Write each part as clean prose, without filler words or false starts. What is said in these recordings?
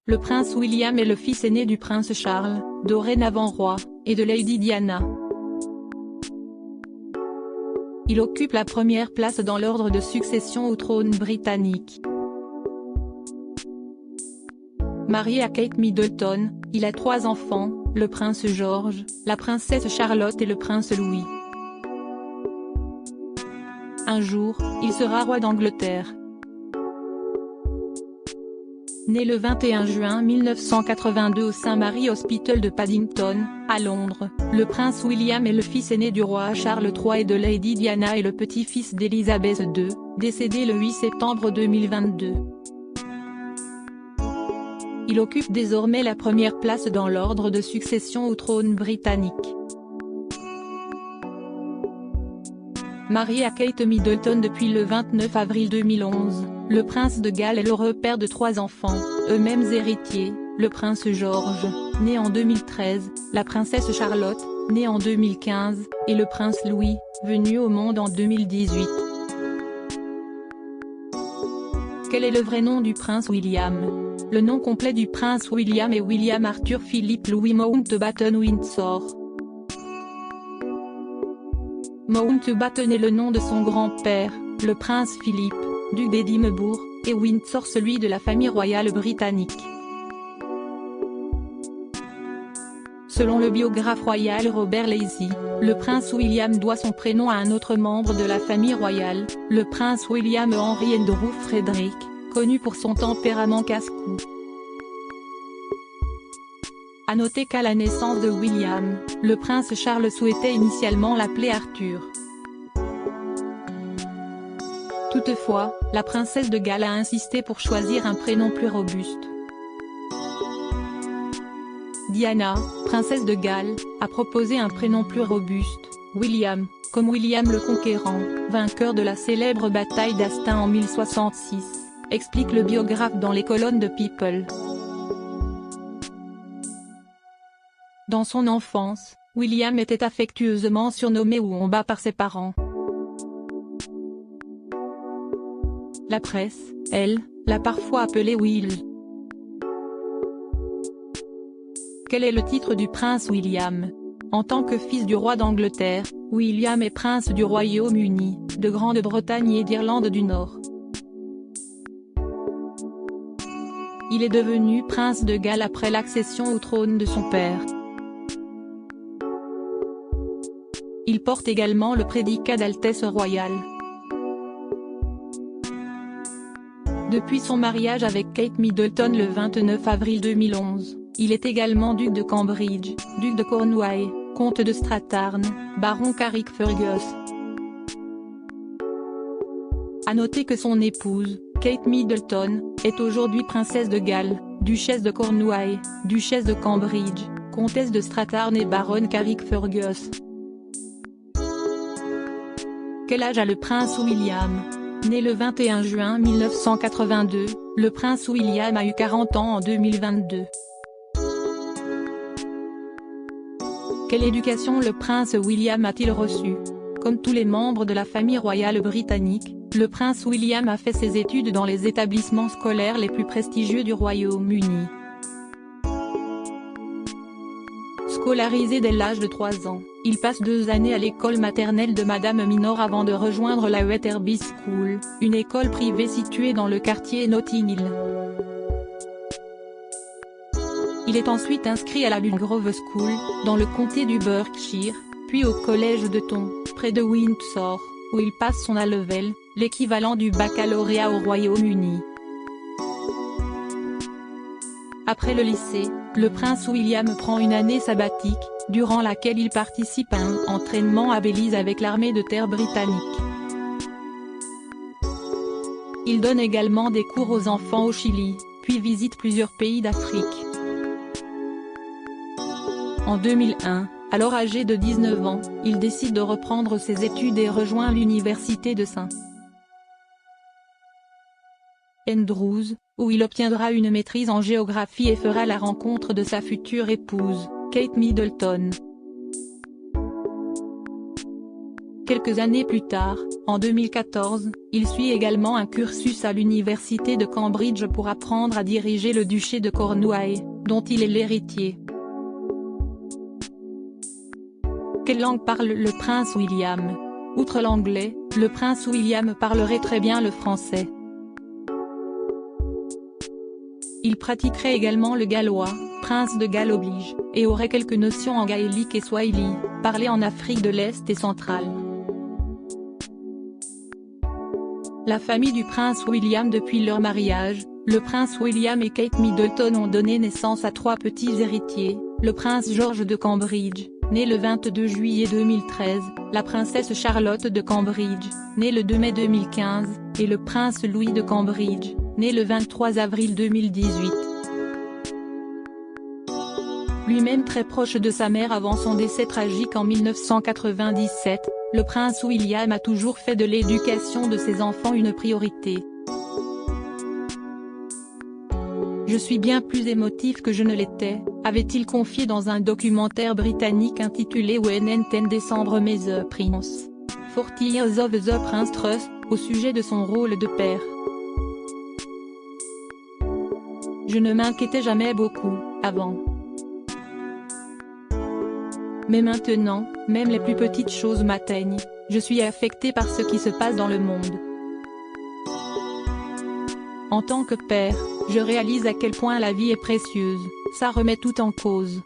Le prince William est le fils aîné du prince Charles, dorénavant roi, et de Lady Diana. Il occupe la première place dans l'ordre de succession au trône britannique. Marié à Kate Middleton, il a 3 enfants, le prince George, la princesse Charlotte et le prince Louis. Un jour, il sera roi d'Angleterre. Né le 21 juin 1982 au St Mary Hospital de Paddington, à Londres, le prince William est le fils aîné du roi Charles III et de Lady Diana et le petit-fils d'Élisabeth II, décédée le 8 septembre 2022. Il occupe désormais la première place dans l'ordre de succession au trône britannique. Marié à Kate Middleton depuis le 29 avril 2011, le prince de Galles est l'heureux père de 3 enfants, eux-mêmes héritiers, le prince George, né en 2013, la princesse Charlotte, née en 2015, et le prince Louis, venu au monde en 2018. Quel est le vrai nom du prince William? Le nom complet du prince William est William Arthur Philip Louis Mountbatten Windsor. Mountbatten est le nom de son grand-père, le prince Philippe, duc d'Édimbourg, et Windsor celui de la famille royale britannique. Selon le biographe royal Robert Lacy, le prince William doit son prénom à un autre membre de la famille royale, le prince William Henry Andrew Frederick, connu pour son tempérament casse-cou. À noter qu'à la naissance de William, le prince Charles souhaitait initialement l'appeler Arthur. Toutefois, la princesse de Galles a insisté pour choisir un prénom plus robuste. Diana, princesse de Galles, a proposé un prénom plus robuste, William, comme William le Conquérant, vainqueur de la célèbre bataille d'Hastings en 1066, explique le biographe dans les colonnes de People. Dans son enfance, William était affectueusement surnommé Wombat par ses parents. La presse, elle, l'a parfois appelé Will. Quel est le titre du prince William? En tant que fils du roi d'Angleterre, William est prince du Royaume-Uni, de Grande-Bretagne et d'Irlande du Nord. Il est devenu prince de Galles après l'accession au trône de son père. Il porte également le prédicat d'Altesse royale. Depuis son mariage avec Kate Middleton le 29 avril 2011, il est également duc de Cambridge, duc de Cornouailles, comte de Strathern, baron Carrickfergus. À noter que son épouse, Kate Middleton, est aujourd'hui princesse de Galles, duchesse de Cornouailles, duchesse de Cambridge, comtesse de Strathern et baronne Carrickfergus. Quel âge a le prince William? Né le 21 juin 1982, le prince William a eu 40 ans en 2022. Quelle éducation le prince William a-t-il reçue? Comme tous les membres de la famille royale britannique, le prince William a fait ses études dans les établissements scolaires les plus prestigieux du Royaume-Uni. Scolarisé dès l'âge de 3 ans, il passe 2 années à l'école maternelle de Madame Minor avant de rejoindre la Wetherby School, une école privée située dans le quartier Notting Hill. Il est ensuite inscrit à la Ludgrove School, dans le comté du Berkshire, puis au collège de Ton, près de Windsor, où il passe son A-level, l'équivalent du baccalauréat au Royaume-Uni. Après le lycée, le prince William prend une année sabbatique, durant laquelle il participe à un entraînement à Belize avec l'armée de terre britannique. Il donne également des cours aux enfants au Chili, puis visite plusieurs pays d'Afrique. En 2001, alors âgé de 19 ans, il décide de reprendre ses études et rejoint l'université de St. Andrews, où il obtiendra une maîtrise en géographie et fera la rencontre de sa future épouse, Kate Middleton. Quelques années plus tard, en 2014, il suit également un cursus à l'université de Cambridge pour apprendre à diriger le duché de Cornouailles, dont il est l'héritier. Quelle langue parle le prince William? Outre l'anglais, le prince William parlerait très bien le français. Il pratiquerait également le gallois, prince de Galles oblige, et aurait quelques notions en gaélique et swahili, parlé en Afrique de l'Est et centrale. La famille du prince William. Depuis leur mariage, le prince William et Kate Middleton ont donné naissance à 3 petits héritiers, le prince George de Cambridge, né le 22 juillet 2013, la princesse Charlotte de Cambridge, née le 2 mai 2015, et le prince Louis de Cambridge, né le 23 avril 2018. Lui-même très proche de sa mère avant son décès tragique en 1997, le prince William a toujours fait de l'éducation de ses enfants une priorité. Je suis bien plus émotif que je ne l'étais, avait-il confié dans un documentaire britannique intitulé When and December May the Prince, 40 Years of the Prince Trust, au sujet de son rôle de père. Je ne m'inquiétais jamais beaucoup, avant. Mais maintenant, même les plus petites choses m'atteignent, je suis affecté par ce qui se passe dans le monde. En tant que père, je réalise à quel point la vie est précieuse, ça remet tout en cause.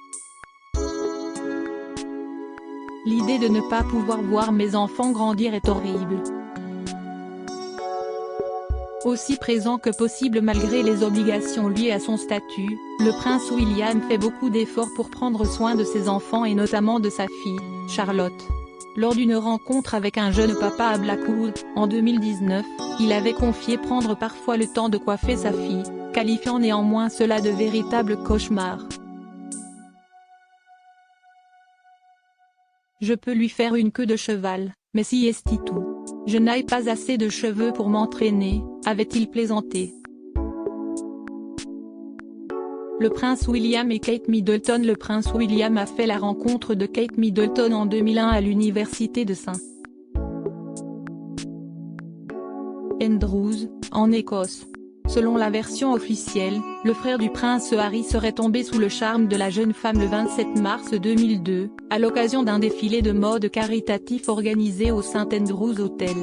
L'idée de ne pas pouvoir voir mes enfants grandir est horrible. Aussi présent que possible malgré les obligations liées à son statut, le prince William fait beaucoup d'efforts pour prendre soin de ses enfants et notamment de sa fille, Charlotte. Lors d'une rencontre avec un jeune papa à Blackwood, en 2019, il avait confié prendre parfois le temps de coiffer sa fille, qualifiant néanmoins cela de véritable cauchemar. Je peux lui faire une queue de cheval, mais si est tout. Je n'ai pas assez de cheveux pour m'entraîner, avait-il plaisanté. Le prince William et Kate Middleton. Le prince William a fait la rencontre de Kate Middleton en 2001 à l'université de St. Andrews, en Écosse. Selon la version officielle, le frère du prince Harry serait tombé sous le charme de la jeune femme le 27 mars 2002, à l'occasion d'un défilé de mode caritatif organisé au St Andrews Hotel.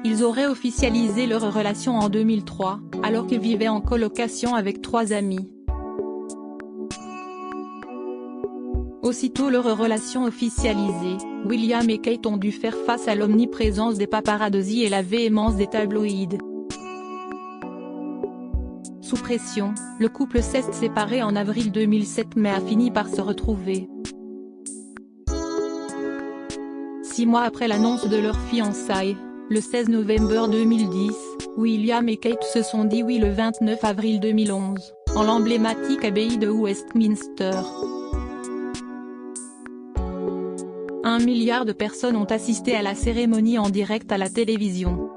Ils auraient officialisé leur relation en 2003, alors qu'ils vivaient en colocation avec 3 amis. Aussitôt leur relation officialisée, William et Kate ont dû faire face à l'omniprésence des paparazzi et la véhémence des tabloïds. Sous pression, le couple s'est séparé en avril 2007 mais a fini par se retrouver. 6 mois après l'annonce de leur fiançailles, le 16 novembre 2010, William et Kate se sont dit oui le 29 avril 2011, en l'emblématique abbaye de Westminster. 1 milliard de personnes ont assisté à la cérémonie en direct à la télévision.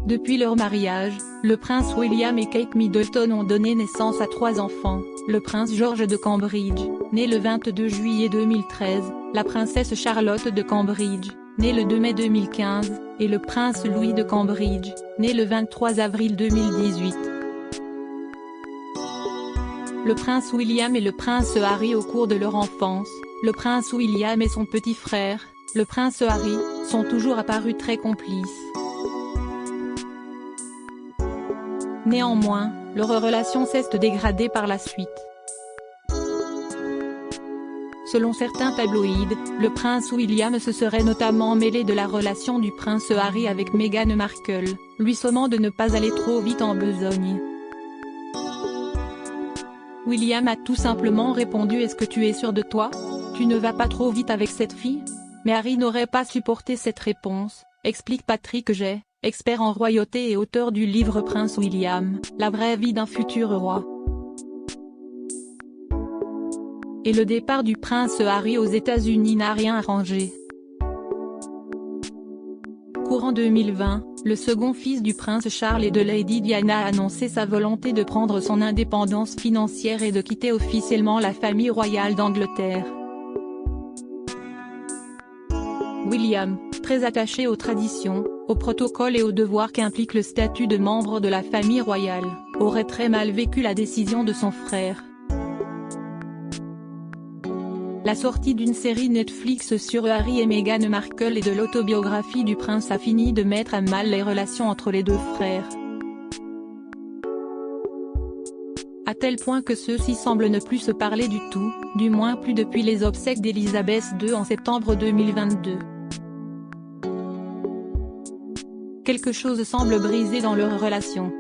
Depuis leur mariage, le prince William et Kate Middleton ont donné naissance à 3 enfants, le prince George de Cambridge, né le 22 juillet 2013, la princesse Charlotte de Cambridge, née le 2 mai 2015, et le prince Louis de Cambridge, né le 23 avril 2018. Le prince William et le prince Harry. Au cours de leur enfance, le prince William et son petit frère, le prince Harry, sont toujours apparus très complices. Néanmoins, leur relation s'est dégradée par la suite. Selon certains tabloïds, le prince William se serait notamment mêlé de la relation du prince Harry avec Meghan Markle, lui sommant de ne pas aller trop vite en besogne. William a tout simplement répondu « Est-ce que tu es sûr de toi? Tu ne vas pas trop vite avec cette fille ?» Mais Harry n'aurait pas supporté cette réponse, explique Patrick Jay, expert en royauté et auteur du livre Prince William, la vraie vie d'un futur roi. Et le départ du prince Harry aux États-Unis n'a rien arrangé. Courant 2020, le second fils du prince Charles et de Lady Diana a annoncé sa volonté de prendre son indépendance financière et de quitter officiellement la famille royale d'Angleterre. William, très attaché aux traditions, aux protocoles et aux devoirs qu'implique le statut de membre de la famille royale, aurait très mal vécu la décision de son frère. La sortie d'une série Netflix sur Harry et Meghan Markle et de l'autobiographie du prince a fini de mettre à mal les relations entre les deux frères. À tel point que ceux-ci semblent ne plus se parler du tout, du moins plus depuis les obsèques d'Elisabeth II en septembre 2022. Quelque chose semble brisé dans leur relation.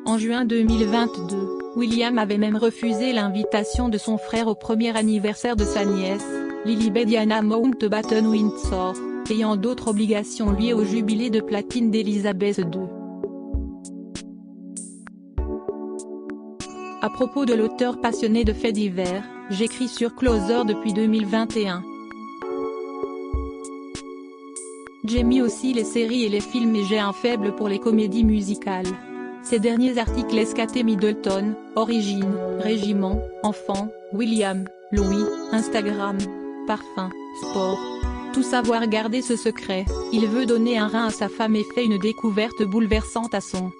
En juin 2022, William avait même refusé l'invitation de son frère au premier anniversaire de sa nièce, Lilibet Diana Mountbatten-Windsor, ayant d'autres obligations liées au jubilé de platine d'Elisabeth II. À propos de l'auteur passionné de faits divers, j'écris sur Closer depuis 2021. J'aime aussi les séries et les films et j'ai un faible pour les comédies musicales. Ces derniers articles SKT Middleton, Origine, Régiment, Enfant, William, Louis, Instagram, Parfum, Sport. Tout savoir garder ce secret, il veut donner un rein à sa femme et fait une découverte bouleversante à son